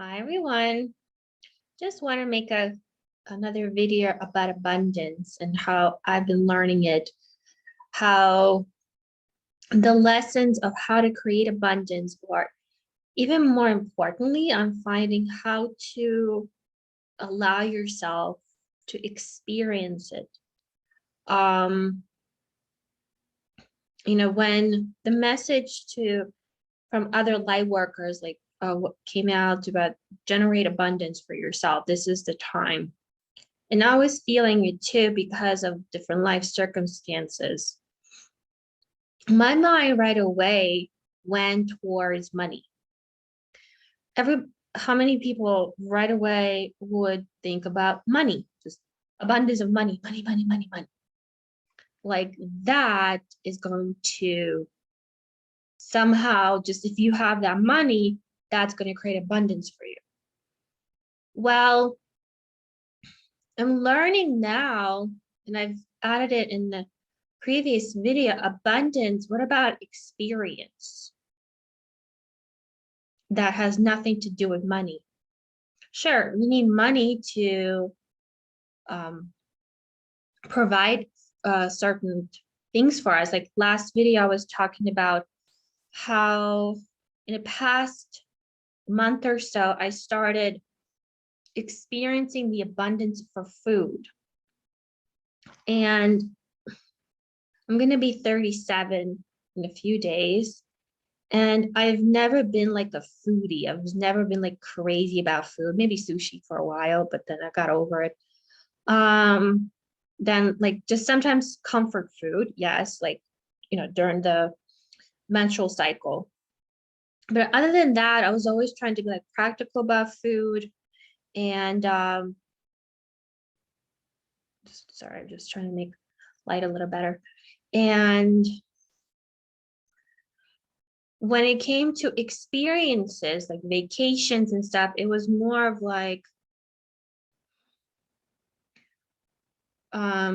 Hi everyone. Just want to make another video about abundance and how I've been learning it, how the lessons of how to create abundance, or even more importantly, I'm finding how to allow yourself to experience it. Um, when the message from other light workers what came out about generate abundance for yourself, this is the time. And I was feeling it too because of different life circumstances. My mind right away went towards money. How many people right away would think about money? Just abundance of money, money, money, money, money. Like that is going to somehow, just if you have that money, that's going to create abundance for you. Well, I'm learning now, and I've added it in the previous video, abundance. What about experience? That has nothing to do with money. Sure, we need money to provide certain things for us. Like last video, I was talking about how in the past month or so, I started experiencing the abundance for food. And I'm going to be 37 in a few days. And I've never been like a foodie. I've never been like crazy about food, maybe sushi for a while, but then I got over it. Then like just sometimes comfort food. Yes. Like, during the menstrual cycle. But other than that, I was always trying to be like practical about food. And sorry, I'm just trying to make light a little better. And when it came to experiences like vacations and stuff, it was more of like, how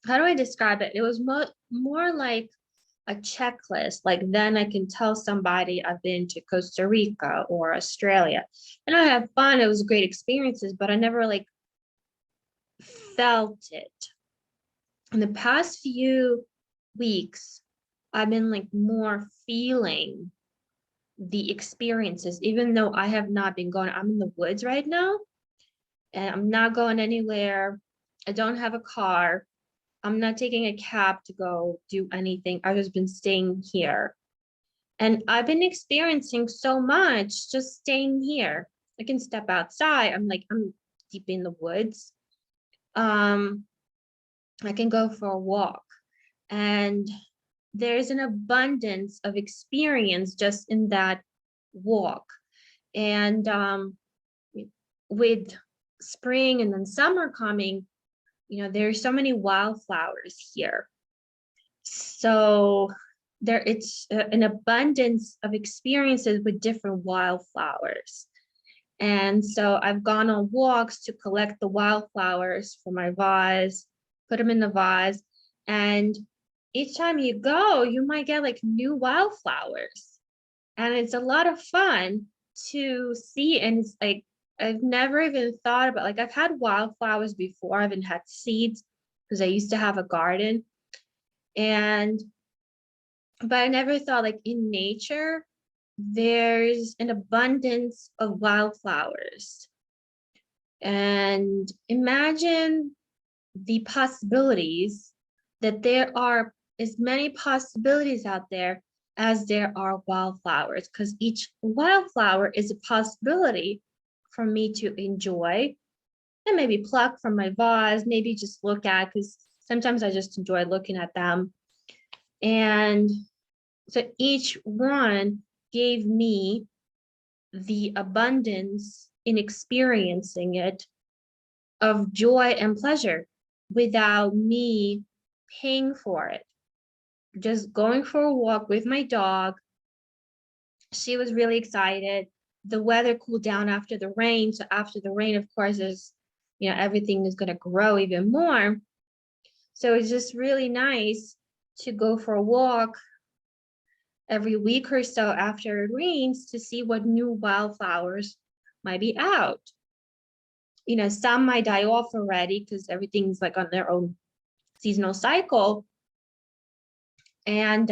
do I describe it? It was more like a checklist. Like then I can tell somebody I've been to Costa Rica or Australia, and I had fun. It was great experiences, but I never like felt it. In the past few weeks, I've been like more feeling the experiences, even though I have not been going. I'm in the woods right now, and I'm not going anywhere. I don't have a car. I'm not taking a cab to go do anything. I've just been staying here. And I've been experiencing so much just staying here. I can step outside. I'm deep in the woods. I can go for a walk. And there's an abundance of experience just in that walk. And with spring and then summer coming, there's so many wildflowers here. So it's an abundance of experiences with different wildflowers. And so I've gone on walks to collect the wildflowers for my vase, put them in the vase. And each time you go, you might get like new wildflowers. And it's a lot of fun to see. And it's like, I've never even thought about, like I've had wildflowers before. I haven't had seeds because I used to have a garden. But I never thought like in nature, there's an abundance of wildflowers. And imagine the possibilities, that there are as many possibilities out there as there are wildflowers, because each wildflower is a possibility for me to enjoy and maybe pluck from my vase, maybe just look at, because sometimes I just enjoy looking at them. And so each one gave me the abundance in experiencing it of joy and pleasure without me paying for it. Just going for a walk with my dog. She was really excited. The weather cooled down after the rain. So after the rain, of course, everything is going to grow even more. So it's just really nice to go for a walk every week or so after it rains to see what new wildflowers might be out. Some might die off already because everything's like on their own seasonal cycle. And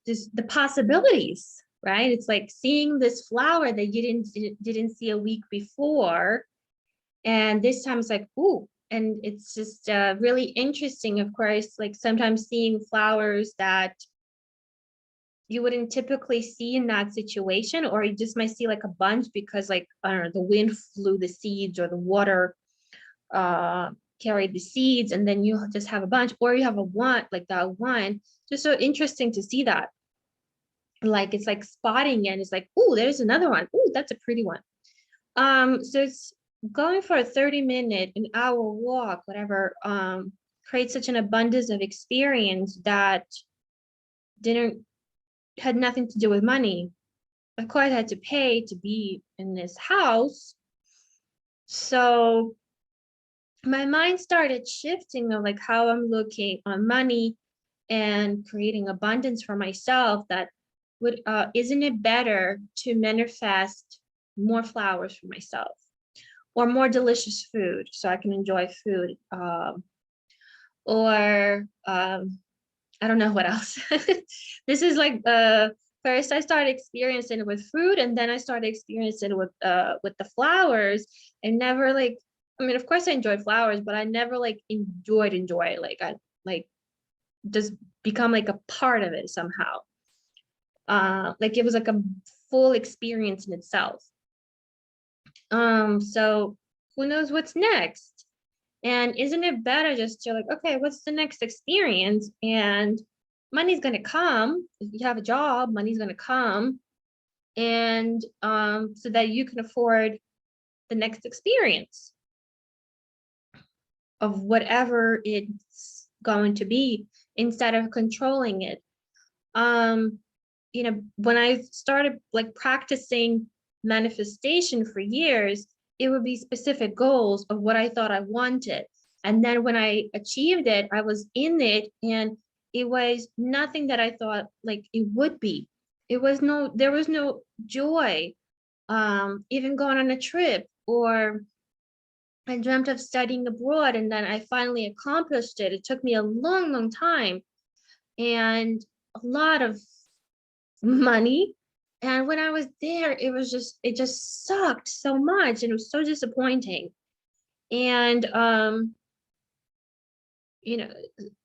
just the possibilities, right? It's like seeing this flower that you didn't see a week before. And this time it's like, ooh, and it's just really interesting, of course, like sometimes seeing flowers that you wouldn't typically see in that situation, or you just might see like a bunch because like, I don't know, the wind flew the seeds or the water carried the seeds, and then you just have a bunch, or you have a one, like that one. Just so interesting to see that. Like it's like spotting it. It's like, oh, there's another one. Oh, that's a pretty one. So it's going for a 30-minute, an hour walk, whatever, creates such an abundance of experience that had nothing to do with money. Of course, I had to pay to be in this house. So my mind started shifting of like how I'm looking on money and creating abundance for myself. That would, isn't it better to manifest more flowers for myself, or more delicious food so I can enjoy food, or I don't know what else. This is like first I started experiencing it with food, and then I started experiencing it with the flowers. And never like, I mean, of course I enjoy flowers, but I never like enjoyed it. Like I like just become like a part of it somehow. Like it was like a full experience in itself. So who knows what's next? And isn't it better just to like, okay, what's the next experience? And money's gonna come. If you have a job, money's gonna come. And so that you can afford the next experience of whatever it's going to be, instead of controlling it. When I started like practicing manifestation for years, it would be specific goals of what I thought I wanted. And then when I achieved it, I was in it, and it was nothing that I thought like it would be. There was no joy, even going on a trip, or I dreamt of studying abroad, and then I finally accomplished it. It took me a long, long time and a lot of money. And when I was there, it just sucked so much, and it was so disappointing. And you know,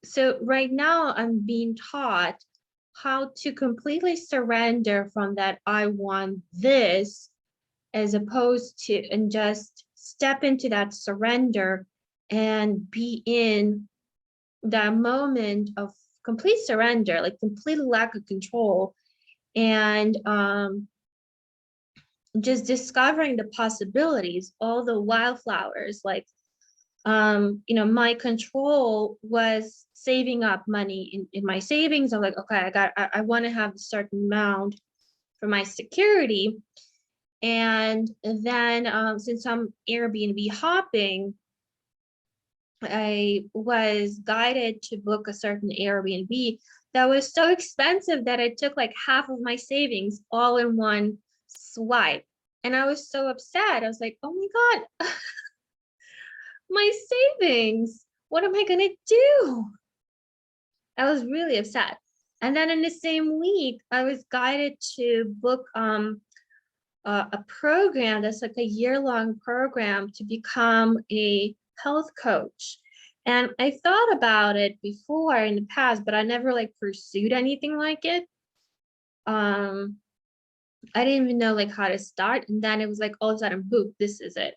so right now I'm being taught how to completely surrender from that I want this, as opposed to, and just step into that surrender and be in that moment of complete surrender, like complete lack of control. And just discovering the possibilities, all the wildflowers, like my control was saving up money in my savings. I'm like, okay, I want to have a certain amount for my security. And then since I'm Airbnb hopping, I was guided to book a certain Airbnb that was so expensive that I took like half of my savings all in one swipe. And I was so upset. I was like, oh my God, my savings. What am I going to do? I was really upset. And then in the same week, I was guided to book a program that's like a year-long program to become a health coach. And I thought about it before in the past, but I never like pursued anything like it. I didn't even know like how to start. And then it was like all of a sudden, boom, this is it.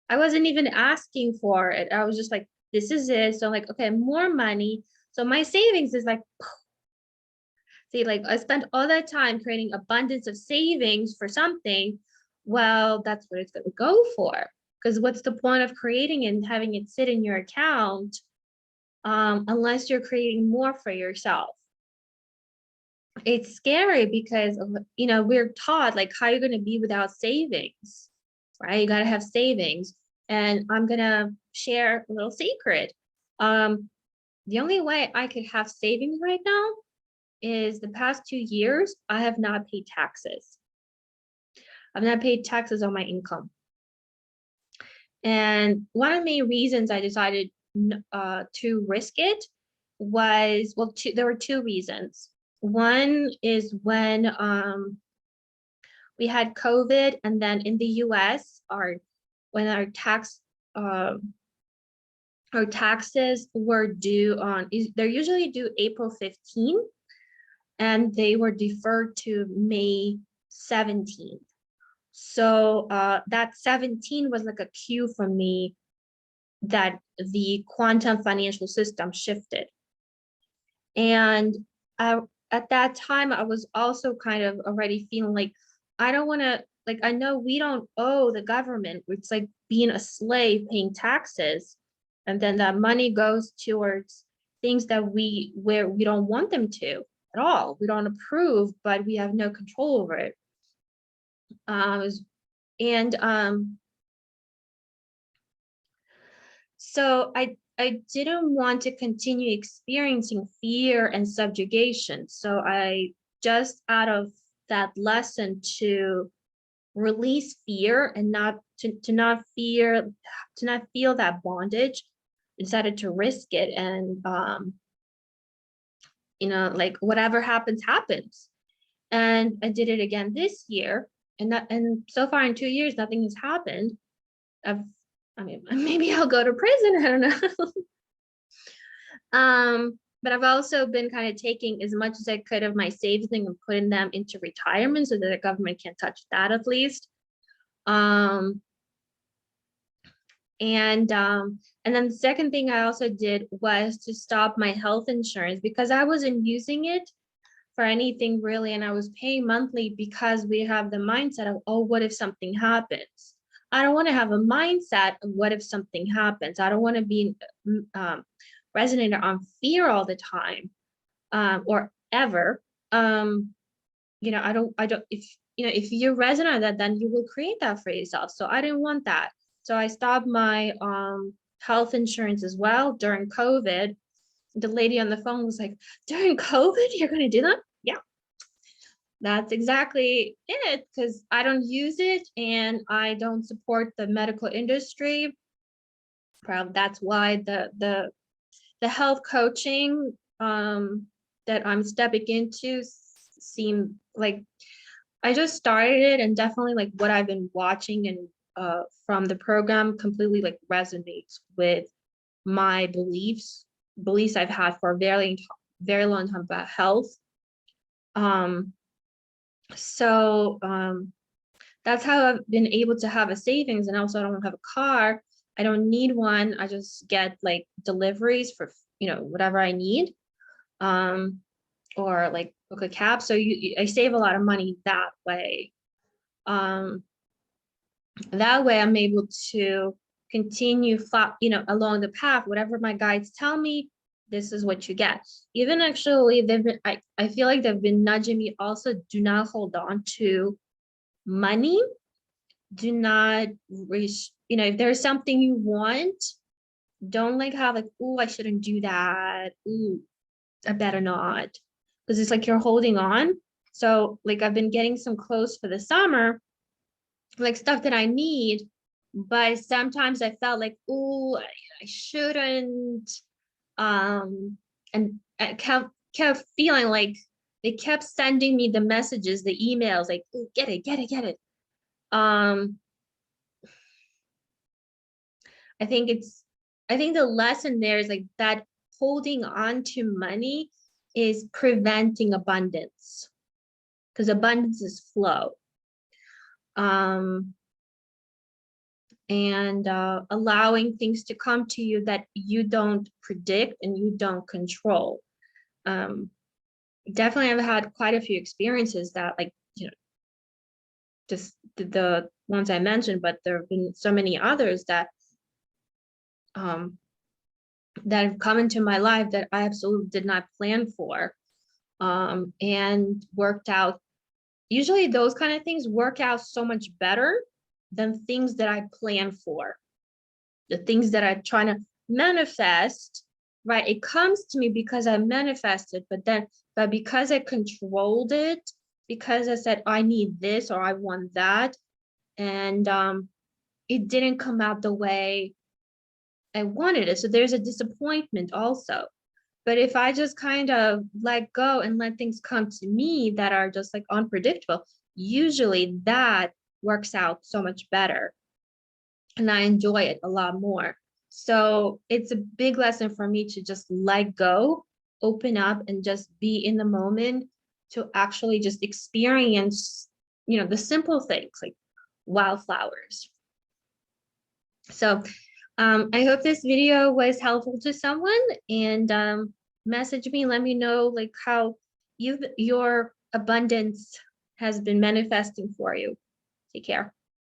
I wasn't even asking for it. I was just like, this is it. So I'm like, okay, more money. So my savings is like, see, like I spent all that time creating abundance of savings for something. Well, that's what it's going to go for. Because what's the point of creating and having it sit in your account unless you're creating more for yourself? It's scary because we're taught like how you're going to be without savings, right? You got to have savings. And I'm going to share a little secret. The only way I could have savings right now is the past 2 years, I have not paid taxes. I've not paid taxes on my income. And one of the main reasons I decided to risk it was, well, there were two reasons. One is when we had COVID, and then in the US, when our taxes were due on, they're usually due April 15th, and they were deferred to May 17th. So that 17 was like a cue for me that the quantum financial system shifted. And at that time, I was also kind of already feeling like, I don't want to, like, I know we don't owe the government. It's like being a slave paying taxes. And then that money goes towards things that where we don't want them to at all. We don't approve, but we have no control over it. So I didn't want to continue experiencing fear and subjugation. So I just, out of that lesson to release fear and not feel that bondage, decided to risk it. And like, whatever happens, happens. And I did it again this year. And so far in 2 years, nothing has happened. I mean, maybe I'll go to prison, I don't know. But I've also been kind of taking as much as I could of my savings and putting them into retirement so that the government can't touch that, at least. And then the second thing I also did was to stop my health insurance, because I wasn't using it for anything really, and I was paying monthly because we have the mindset of, oh, what if something happens? I don't want to have a mindset of what if something happens. I don't want to be resonated on fear all the time, or ever. I don't, if you're resonant on that, then you will create that for yourself. So I didn't want that. So I stopped my health insurance as well during COVID. The lady on the phone was like, during COVID, you're going to do that? Yeah, that's exactly it, because I don't use it and I don't support the medical industry. Probably that's why the health coaching that I'm stepping into seem like, I just started it, and definitely like what I've been watching and from the program completely like resonates with my beliefs I've had for a very long time about health. That's how I've been able to have a savings. And also, I don't have a car. I don't need one. I just get like deliveries for, whatever I need, or like book a cab. So I save a lot of money that way. That way I'm able to continue, along the path. Whatever my guides tell me, this is what you get. Even actually, I feel like they've been nudging me also, do not hold on to money. Do not reach, if there's something you want, don't like have like, oh, I shouldn't do that. Ooh, I better not. Because it's like you're holding on. So like I've been getting some clothes for the summer, like stuff that I need, but sometimes I felt like, oh, I shouldn't. And I kept feeling like they kept sending me the messages, the emails, like, oh, get it, get it, get it. I think the lesson there is like that holding on to money is preventing abundance, because abundance is flow. And allowing things to come to you that you don't predict and you don't control. Definitely I've had quite a few experiences that, like, just the ones I mentioned, but there have been so many others that that have come into my life that I absolutely did not plan for, and worked out. Usually those kind of things work out so much better than things that I plan for. The things that I'm trying to manifest right? It comes to me because I manifested, but because I controlled it, because I said, I need this or I want that, and it didn't come out the way I wanted it. So there's a disappointment also. But if I just kind of let go and let things come to me that are just like unpredictable, usually that works out so much better. And I enjoy it a lot more. So it's a big lesson for me to just let go, open up, and just be in the moment to actually just experience, the simple things like wildflowers. So I hope this video was helpful to someone, and message me, let me know like how your abundance has been manifesting for you. Take care.